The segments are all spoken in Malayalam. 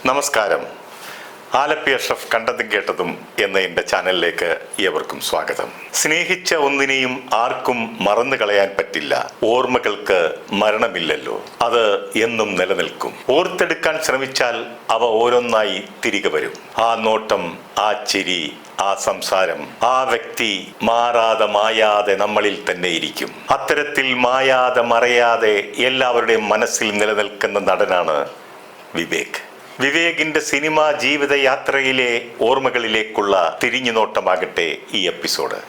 നമസ്കാരം. ആലപ്പി അഷ്റഫ് കണ്ടതും കേട്ടതും എന്ന എൻ്റെ ചാനലിലേക്ക് ഏവർക്കും സ്വാഗതം. സ്നേഹിച്ച ഒന്നിനെയും ആർക്കും മറന്നു കളയാൻ പറ്റില്ല. ഓർമ്മകൾക്ക് മരണമില്ലല്ലോ, അത് എന്നും നിലനിൽക്കും. ഓർത്തെടുക്കാൻ ശ്രമിച്ചാൽ അവ ഓരോന്നായി തിരികെ വരും. ആ നോട്ടം, ആ ചിരി, ആ സംസാരം, ആ വ്യക്തി മായാതെ നമ്മളിൽ തന്നെ ഇരിക്കും. അത്തരത്തിൽ മായാതെ മറയാതെ എല്ലാവരുടെയും മനസ്സിൽ നിലനിൽക്കുന്ന നടനാണ് വിവേക്. വിവേകിന്റെ സിനിമാ ജീവിത യാത്രയിലെ ഓർമ്മകളിലേക്കുള്ള തിരിഞ്ഞുനോട്ടമാകട്ടെ ഈ എപ്പിസോഡ്.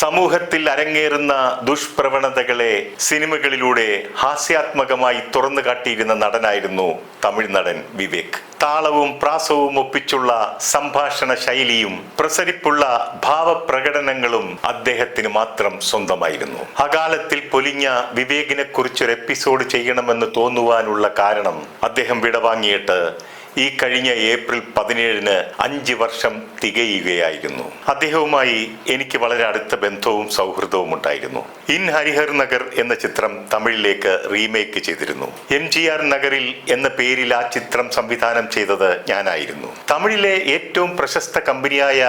സമൂഹത്തിൽ അരങ്ങേറുന്ന ദുഷ്പ്രവണതകളെ സിനിമകളിലൂടെ ഹാസ്യാത്മകമായി തുറന്നു കാട്ടിയിരുന്ന നടനായിരുന്നു തമിഴ് നടൻ വിവേക്. താളവും പ്രാസവും ഒപ്പിച്ചുള്ള സംഭാഷണ ശൈലിയും പ്രസരിപ്പുള്ള ഭാവപ്രകടനങ്ങളും അദ്ദേഹത്തിന് മാത്രം സ്വന്തമായിരുന്നു. അകാലത്തിൽ പൊലിഞ്ഞ വിവേകിനെ കുറിച്ചൊരു എപ്പിസോഡ് ചെയ്യണമെന്ന് തോന്നുവാനുള്ള കാരണം അദ്ദേഹം വിടവാങ്ങിയിട്ട് ഈ കഴിഞ്ഞ ഏപ്രിൽ 17-ന് 5 വർഷം തികയുകയായിരുന്നു. അദ്ദേഹവുമായി എനിക്ക് വളരെ അടുത്ത ബന്ധവും സൗഹൃദവും ഉണ്ടായിരുന്നു. ഇൻ ഹരിഹർ നഗർ എന്ന ചിത്രം തമിഴിലേക്ക് റീമേക്ക് ചെയ്തിരുന്നു. MGR നഗറിൽ എന്ന പേരിൽ ആ ചിത്രം സംവിധാനം ചെയ്തത് ഞാനായിരുന്നു. തമിഴിലെ ഏറ്റവും പ്രശസ്ത കമ്പനിയായ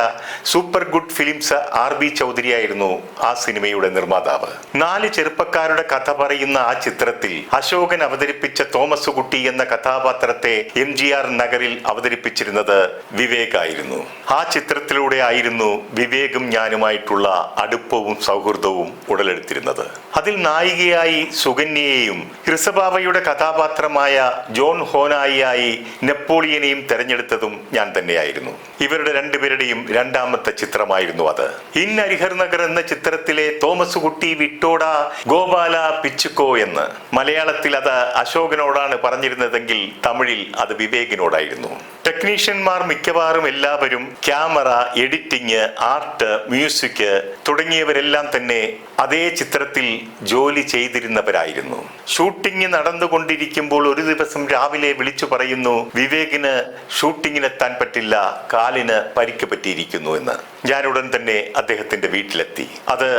Super Good Films RB Choudhary ആയിരുന്നു ആ സിനിമയുടെ നിർമ്മാതാവ്. 4 ചെറുപ്പക്കാരുടെ കഥ പറയുന്ന ആ ചിത്രത്തിൽ അശോകൻ അവതരിപ്പിച്ച തോമസ് കുട്ടി എന്ന കഥാപാത്രത്തെ MGR നഗറിൽ അവതരിപ്പിച്ചിരുന്നത് വിവേക് ആയിരുന്നു. ആ ചിത്രത്തിലൂടെ ആയിരുന്നു വിവേകും ഞാനുമായിട്ടുള്ള അടുപ്പവും സൗഹൃദവും ഉടലെടുത്തിരുന്നത്. അതിൽ നായികയായി സുകന്യയെയും ഋഷഭാവയുടെ കഥാപാത്രമായ ജോൺ ഹോനായിയായി നെപ്പോളിയനെയും തെരഞ്ഞെടുത്തതും ഞാൻ തന്നെയായിരുന്നു. ഇവരുടെ രണ്ടുപേരുടെയും രണ്ടാമത്തെ ചിത്രമായിരുന്നു അത്. ഇൻ ഹരിഹർ നഗർ എന്ന ചിത്രത്തിലെ തോമസ് കുട്ടി വിട്ടോടാ ഗോപാല പിച്ചുക്കോ എന്ന് മലയാളത്തിൽ അത് അശോകനോടാണ് പറഞ്ഞിരുന്നതെങ്കിൽ തമിഴിൽ അത് വിവേകിനോടായിരുന്നു. ടെക്നീഷ്യന്മാർ മിക്കവാറും എല്ലാവരും ക്യാമറ, എഡിറ്റിംഗ്, ആർട്ട്, മ്യൂസിക് തുടങ്ങിയവരെല്ലാം തന്നെ അതേ ചിത്രത്തിൽ ജോലി ചെയ്തിരുന്നവരായിരുന്നു. ഷൂട്ടിംഗ് നടന്നുകൊണ്ടിരിക്കുമ്പോൾ ഒരു ദിവസം രാവിലെ വിളിച്ചു പറയുന്നു, വിവേകിന് ഷൂട്ടിങ്ങിനെത്താൻ പറ്റില്ല, കാലിന് പരിക്ക് പറ്റിയിരിക്കുന്നു എന്ന്. ഞാനുടൻ തന്നെ അദ്ദേഹത്തിന്റെ വീട്ടിലെത്തി. അത്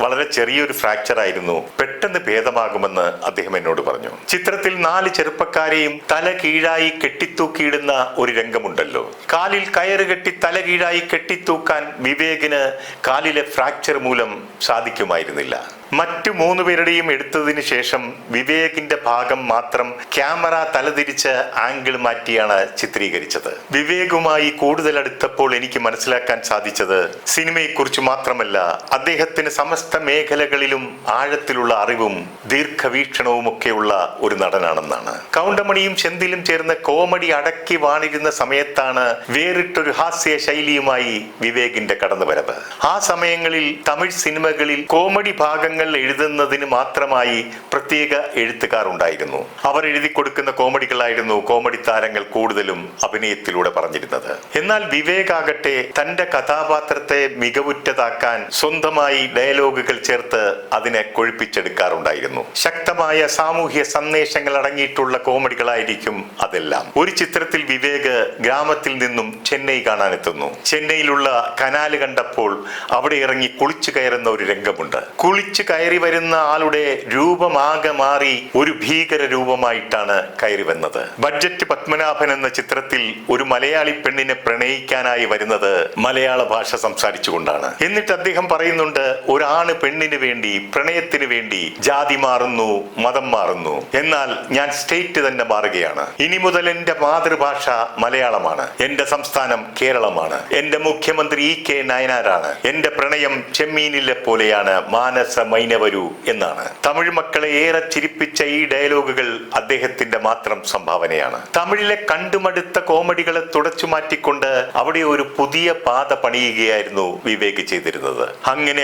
വളരെ ചെറിയൊരു ഫ്രാക്ചർ ആയിരുന്നു, പെട്ടെന്ന് ഭേദമാകുമെന്ന് അദ്ദേഹം എന്നോട് പറഞ്ഞു. ചിത്രത്തിൽ 4 ചെറുപ്പക്കാരെയും തല കീഴായി കെട്ടിത്തൂക്കിയിടുന്ന ഒരു രംഗമുണ്ടല്ലോ. കാലിൽ കയറ് കെട്ടി തല കീഴായി കെട്ടിത്തൂക്കാൻ വിവേകിന് കാലിലെ ഫ്രാക്ചർ മൂലം സാധിക്കുമായിരുന്നില്ല. മറ്റു 3 പേരുടെയും എടുത്തതിന് ശേഷം വിവേകിന്റെ ഭാഗം മാത്രം ക്യാമറ തലതിരിച്ച് ആംഗിൾ മാറ്റിയാണ് ചിത്രീകരിച്ചത്. വിവേകുമായി കൂടുതൽ അടുത്തപ്പോൾ എനിക്ക് മനസ്സിലാക്കാൻ സാധിച്ചത് സിനിമയെക്കുറിച്ച് മാത്രമല്ല, അദ്ദേഹത്തിന് സമസ്ത മേഖലകളിലും ആഴത്തിലുള്ള അറിവും ദീർഘവീക്ഷണവും ഒക്കെയുള്ള ഒരു നടനാണെന്നാണ്. കൗണ്ടമണിയും ചെന്തിലും ചേർന്ന് കോമഡി അടക്കി വാണിരുന്ന സമയത്താണ് വേറിട്ടൊരു ഹാസ്യ ശൈലിയുമായി വിവേകിന്റെ കടന്നുവരവ്. ആ സമയങ്ങളിൽ തമിഴ് സിനിമകളിൽ കോമഡി ഭാഗങ്ങൾ എഴുതുന്നതിന് മാത്രമായി പ്രത്യേക എഴുത്തുകാർ ഉണ്ടായിരുന്നു. അവർ എഴുതി കൊടുക്കുന്ന കോമഡികളായിരുന്നു കോമഡി താരങ്ങൾ കൂടുതലും അഭിനയത്തിലൂടെ പറഞ്ഞിരുന്നത്. എന്നാൽ വിവേക് ആകട്ടെ തന്റെ കഥാപാത്രത്തെ മികവുറ്റതാക്കാൻ സ്വന്തമായി ഡയലോഗുകൾ ചേർത്ത് അതിനെ കൊഴുപ്പിച്ചെടുക്കാറുണ്ടായിരുന്നു. ശക്തമായ സാമൂഹ്യ സന്ദേശങ്ങൾ അടങ്ങിയിട്ടുള്ള കോമഡികളായിരിക്കും അതെല്ലാം. ഒരു ചിത്രത്തിൽ വിവേക് ഗ്രാമത്തിൽ നിന്നും ചെന്നൈ കാണാനെത്തുന്നു. ചെന്നൈയിലുള്ള കനാല് കണ്ടപ്പോൾ അവിടെ ഇറങ്ങി കുളിച്ചു കയറുന്ന ഒരു രംഗമുണ്ട്. കുളിച്ചു കയറി വരുന്ന ആളുടെ രൂപമാകെ മാറി ഒരു ഭീകര രൂപമായിട്ടാണ് കയറി വന്നത്. ബഡ്ജറ്റ് പത്മനാഭൻ എന്ന ചിത്രത്തിൽ ഒരു മലയാളി പെണ്ണിനെ പ്രണയിക്കാനായി വരുന്നത് മലയാള ഭാഷ സംസാരിച്ചുകൊണ്ടാണ്. എന്നിട്ട് അദ്ദേഹം പറയുന്നുണ്ട്, ഒരാണ് പെണ്ണിന് വേണ്ടി, പ്രണയത്തിന് വേണ്ടി ജാതി മാറുന്നു, മതം മാറുന്നു, എന്നാൽ ഞാൻ സ്റ്റേറ്റ് തന്നെ മാറുകയാണ്. ഇനി മുതൽ എന്റെ മാതൃഭാഷ മലയാളമാണ്, എന്റെ സംസ്ഥാനം കേരളമാണ്, എന്റെ മുഖ്യമന്ത്രി EK നായനാരാണ്, എന്റെ പ്രണയം ചെമ്മീനിലെ പോലെയാണ്, മാനസ മൈനവരു എന്നാണ്. തമിഴ് മക്കളെ ഏറെ ചിരിപ്പിച്ച ഈ ഡയലോഗുകൾ അദ്ദേഹത്തിന്റെ മാത്രം സംഭാവനയാണ്. തമിഴിലെ കണ്ടുമടുത്ത കോമഡികളെ തുടച്ചു മാറ്റിക്കൊണ്ട് അവിടെ ഒരു പുതിയ പാത പണിയുകയായിരുന്നു വിവേക് ചെയ്തിരുന്നത്. അങ്ങനെ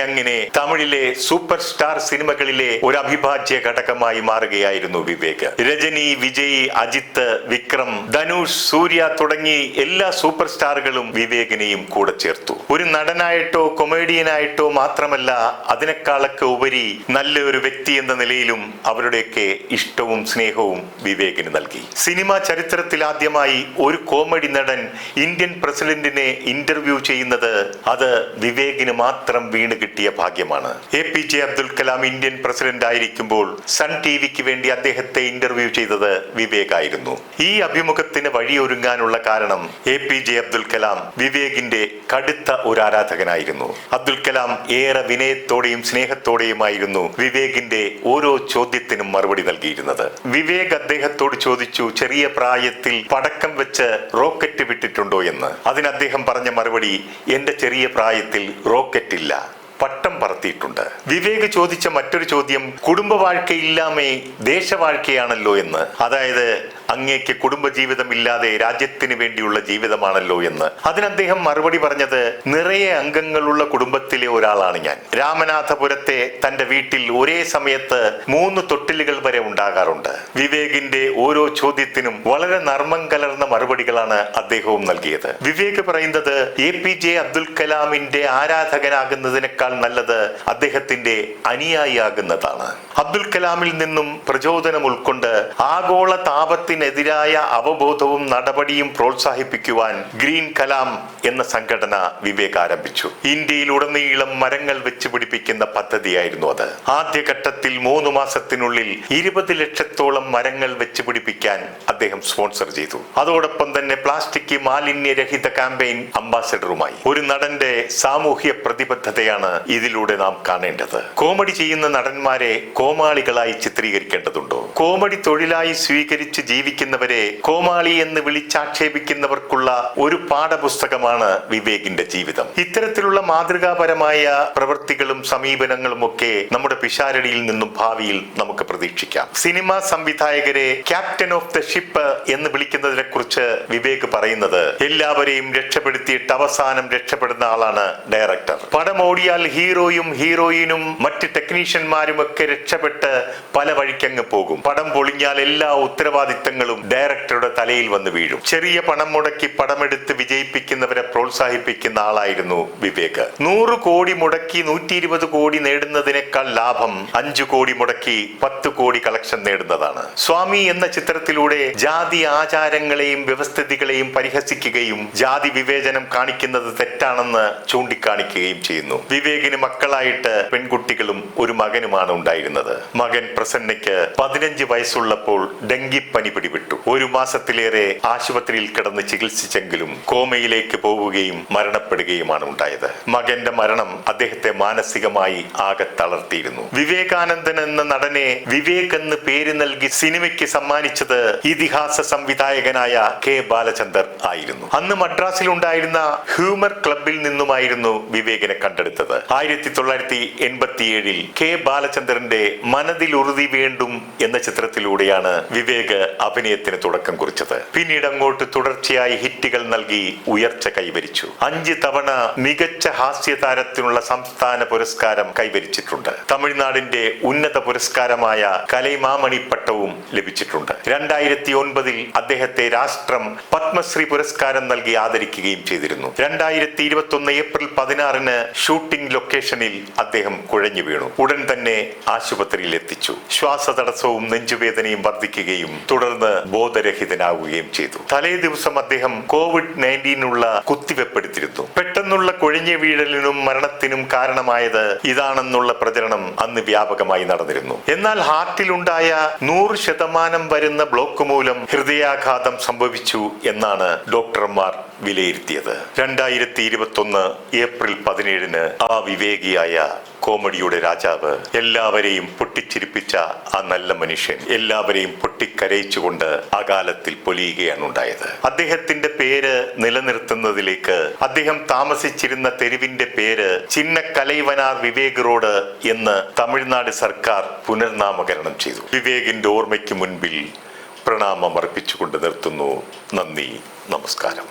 തമിഴിലെ സൂപ്പർ സ്റ്റാർ സിനിമകളിലെ ഒരു അവിഭാജ്യ ഘടകമായി മാറുകയായിരുന്നു വിവേക്. രജനി, വിജയ്, അജിത്ത്, വിക്രം, ധനുഷ്, സൂര്യ തുടങ്ങി എല്ലാ സൂപ്പർ സ്റ്റാറുകളും വിവേകിനെയും കൂടെ ചേർത്തു. ഒരു നടനായിട്ടോ കൊമേഡിയനായിട്ടോ മാത്രമല്ല, അതിനേക്കാളൊക്കെ ഉപരി നല്ലൊരു വ്യക്തി എന്ന നിലയിലും അവരുടെയൊക്കെ ഇഷ്ടവും സ്നേഹവും വിവേകിന് നൽകി. സിനിമാ ചരിത്രത്തിൽ ആദ്യമായി ഒരു കോമഡി നടൻ ഇന്ത്യൻ പ്രസിഡന്റിനെ ഇന്റർവ്യൂ ചെയ്യുന്നത് അത് വിവേകിന് മാത്രം വീണ് കിട്ടിയ ഭാഗ്യമാണ്. APJ Abdul Kalam Indian president ആയിരിക്കുമ്പോൾ സൺ ടിവിക്ക് വേണ്ടി അദ്ദേഹത്തെ ഇന്റർവ്യൂ ചെയ്തത് വിവേകായിരുന്നു. ഈ അഭിമുഖത്തിന് വഴിയൊരുങ്ങാനുള്ള കാരണം APJ അബ്ദുൽ കലാം വിവേകിന്റെ കടുത്ത ഒരു ആരാധകനായിരുന്നു. അബ്ദുൽ കലാം ഏറെ വിനയത്തോടെയും സ്നേഹത്തോടെയുമായിരുന്നു വിവേകിന്റെ ഓരോ ചോദ്യത്തിനും മറുപടി നൽകിയിരുന്നത്. വിവേക് അദ്ദേഹത്തോട് ചോദിച്ചു, ചെറിയ പ്രായത്തിൽ പടക്കം വെച്ച് റോക്കറ്റ് വിട്ടിട്ടുണ്ടോ എന്ന്. അതിന് അദ്ദേഹം പറഞ്ഞ മറുപടി, എന്റെ ചെറിയ പ്രായത്തിൽ റോക്കറ്റ് ഇല്ല, പട്ടം പറത്തിയിട്ടുണ്ട്. വിവേക് ചോദിച്ച മറ്റൊരു ചോദ്യം, കുടുംബ വാഴ്ക്കയില്ലാമേ ദേശവാഴ്ക്കയാണല്ലോ എന്ന്. അതായത് അങ്ങേക്ക് കുടുംബജീവിതം ഇല്ലാതെ രാജ്യത്തിന് വേണ്ടിയുള്ള ജീവിതമാണല്ലോ എന്ന്. അതിന് അദ്ദേഹം മറുപടി പറഞ്ഞത്, നിറയെ അംഗങ്ങളുള്ള കുടുംബത്തിലെ ഒരാളാണ് ഞാൻ. രാമനാഥപുരത്തെ തന്റെ വീട്ടിൽ ഒരേ സമയത്ത് 3 തൊട്ടിലുകൾ വരെ ഉണ്ടാകാറുണ്ട്. വിവേകിന്റെ ഓരോ ചോദ്യത്തിനും വളരെ നർമ്മം കലർന്ന മറുപടികളാണ് അദ്ദേഹവും നൽകിയത്. വിവേക് പറയുന്നത്, APJ അബ്ദുൽ കലാമിന്റെ ആരാധകനാകുന്നതിനേക്കാൾ നല്ലത് അദ്ദേഹത്തിന്റെ അനുയായിയാകുന്നതാണ്. അബ്ദുൽ കലാമിൽ നിന്നും പ്രചോദനം ഉൾക്കൊണ്ട് ആഗോള താപത്തിനെതിരായ അവബോധവും നടപടിയും പ്രോത്സാഹിപ്പിക്കുവാൻ ഗ്രീൻ കലാം എന്ന സംഘടന വിവേക് ആരംഭിച്ചു. ഇന്ത്യയിലുടനീളം മരങ്ങൾ വെച്ച് പിടിപ്പിക്കുന്ന പദ്ധതിയായിരുന്നു അത്. ആദ്യഘട്ടത്തിൽ 3 മാസത്തിനുള്ളിൽ 20 ലക്ഷത്തോളം മരങ്ങൾ വെച്ച് പിടിപ്പിക്കാൻ അദ്ദേഹം സ്പോൺസർ ചെയ്തു. അതോടൊപ്പം തന്നെ പ്ലാസ്റ്റിക് മാലിന്യരഹിത ക്യാമ്പയിൻ അംബാസഡറുമായി. ഒരു നടന്റെ സാമൂഹ്യ പ്രതിബദ്ധതയാണ് ഇതിലൂടെ നാം കാണേണ്ടത്. കോമഡി ചെയ്യുന്ന നടന്മാരെ കോമാളികളായി ചിത്രീകരിക്കേണ്ടതുണ്ടോ? കോമഡി തൊഴിലായി സ്വീകരിച്ച് ജീവിക്കുന്നവരെ കോമാളി എന്ന് വിളിച്ചാക്ഷേപിക്കുന്നവർക്കുള്ള ഒരു പാഠപുസ്തകമാണ് വിവേകിന്റെ ജീവിതം. ഇത്തരത്തിലുള്ള മാതൃകാപരമായ പ്രവൃത്തികളും സമീപനങ്ങളും ഒക്കെ നമ്മുടെ പിഷാരടിയിൽ നിന്നും ഭാവിയിൽ നമുക്ക് പ്രതീക്ഷിക്കാം. സിനിമാ സംവിധായകരെ ക്യാപ്റ്റൻ ഓഫ് ദ ഷിപ്പ് എന്ന് വിളിക്കുന്നതിനെ കുറിച്ച് വിവേക് പറയുന്നത്, എല്ലാവരെയും രക്ഷപ്പെടുത്തിയിട്ട് അവസാനം രക്ഷപ്പെടുന്ന ആളാണ് ഡയറക്ടർ. പടം ഓടിയാൽ ഹീറോയും ഹീറോയിനും മറ്റ് ടെക്നീഷ്യന്മാരും ഒക്കെ രക്ഷപ്പെട്ട് പല വഴിക്കങ്ങ് പോകും. പടം പൊളിഞ്ഞാൽ എല്ലാ ഉത്തരവാദിത്തങ്ങളും ഡയറക്ടറുടെ തലയിൽ വന്ന് വീഴും. ചെറിയ പണം മുടക്കി പടമെടുത്ത് വിജയിപ്പിക്കുന്നവരെ പ്രോത്സാഹിപ്പിക്കുന്ന ആളായിരുന്നു വിവേക്. 100 കോടി മുടക്കി 120 കോടി നേടുന്നതിനേക്കാൾ ലാഭം 5 കോടി മുടക്കി 10 കോടി കളക്ഷൻ നേടുന്നതാണ്. സ്വാമി എന്ന ചിത്രത്തിലൂടെ ജാതി ആചാരങ്ങളെയും വ്യവസ്ഥിതികളെയും പരിഹസിക്കുകയും ജാതി വിവേചനം കാണിക്കുന്നത് തെറ്റാണെന്ന് ചൂണ്ടിക്കാണിക്കുകയും ചെയ്യുന്നു. വിവേകിന് മക്കളായിട്ട് പെൺകുട്ടികളും ഒരു മകനുമാണ് ഉണ്ടായിരുന്നത്. മകൻ പ്രസന്നയ്ക്ക് 15 വയസ്സുള്ളപ്പോൾ ഡെങ്കിപ്പനി പിടിപെട്ടു. 1 മാസത്തിലേറെ ആശുപത്രിയിൽ കിടന്ന് ചികിത്സിച്ചെങ്കിലും കോമയിലേക്ക് പോവുകയും മരണപ്പെടുകയുമാണ് ഉണ്ടായത്. മകന്റെ മരണം അദ്ദേഹത്തെ മാനസികമായി ആകെ തളർത്തിയിരുന്നു. വിവേകാനന്ദൻ എന്ന നടനെ വിവേക് എന്ന് പേര് നൽകി സിനിമയ്ക്ക് സമ്മാനിച്ചത് ഇതിഹാസ സംവിധായകനായ K. ബാലചന്ദർ ആയിരുന്നു. അന്ന് മദ്രാസിലുണ്ടായിരുന്ന ഹ്യൂമർ ക്ലബിൽ നിന്നുമായിരുന്നു വിവേകിനെ കണ്ടെടുത്തത്. 1987 K. ബാലചന്ദ്രന്റെ മനതിൽ ഉറുതി വേണ്ടും എന്ന ചിത്രത്തിലൂടെയാണ് വിവേക് അഭിനയത്തിന് തുടക്കം കുറിച്ചത്. പിന്നീട് അങ്ങോട്ട് തുടർച്ചയായി ഹിറ്റുകൾ നൽകി ഉയർച്ച കൈവരിച്ചു. 5 തവണ മികച്ച ഹാസ്യതാരത്തിനുള്ള സംസ്ഥാന പുരസ്കാരം കൈവരിച്ചിട്ടുണ്ട്. തമിഴ്നാടിന്റെ ഉന്നത പുരസ്കാരമായ കലൈമാമണി പട്ടവും ലഭിച്ചിട്ടുണ്ട്. 2009 അദ്ദേഹത്തെ രാഷ്ട്രം പത്മശ്രീ പുരസ്കാരം നൽകി ആദരിക്കുകയും ചെയ്തിരുന്നു. 2021 ഏപ്രിൽ 16 ഷൂട്ടിംഗ് ലൊക്കേഷനിൽ അദ്ദേഹം കുഴഞ്ഞു വീണു. ഉടൻ തന്നെ ആശുപത്രിയിൽ എത്തിച്ചു. ശ്വാസതടസ്സവും നെഞ്ചുവേദനയും വർദ്ധിക്കുകയും തുടർന്ന് ബോധരഹിതനാവുകയും ചെയ്തു. തലേ ദിവസം അദ്ദേഹം COVID-19 കുത്തിവെപ്പെടുത്തിരുന്നു. പെട്ടെന്നുള്ള കുഴഞ്ഞു വീഴലിനും മരണത്തിനും കാരണമായത് ഇതാണെന്നുള്ള പ്രചരണം അന്ന് വ്യാപകമായി നടന്നിരുന്നു. എന്നാൽ ഹാർട്ടിലുണ്ടായ 100% വരുന്ന ബ്ലോക്ക് മൂലം ഹൃദയാഘാതം സംഭവിച്ചു എന്നാണ് ഡോക്ടർമാർ വിലയിരുത്തിയത്. 2021 ഏപ്രിൽ 17 ആ വിവേകിയായ കോമഡിയുടെ രാജാവ്, എല്ലാവരെയും പൊട്ടിച്ചിരിപ്പിച്ച ആ നല്ല മനുഷ്യൻ എല്ലാവരെയും പൊട്ടിക്കരയിച്ചുകൊണ്ട് അകാലത്തിൽ പൊലിയുകയാണ് ഉണ്ടായത്. അദ്ദേഹത്തിന്റെ പേര് നിലനിർത്തുന്നതിലേക്ക് അദ്ദേഹം താമസിച്ചിരുന്ന തെരുവിന്റെ പേര് ചിന്നക്കലൈവനാർ വിവേക് റോഡ് എന്ന് തമിഴ്നാട് സർക്കാർ പുനർനാമകരണം ചെയ്തു. വിവേകിന്റെ ഓർമ്മയ്ക്ക് മുൻപിൽ പ്രണാമം അർപ്പിച്ചുകൊണ്ട് നിർത്തുന്നു. നന്ദി, നമസ്കാരം.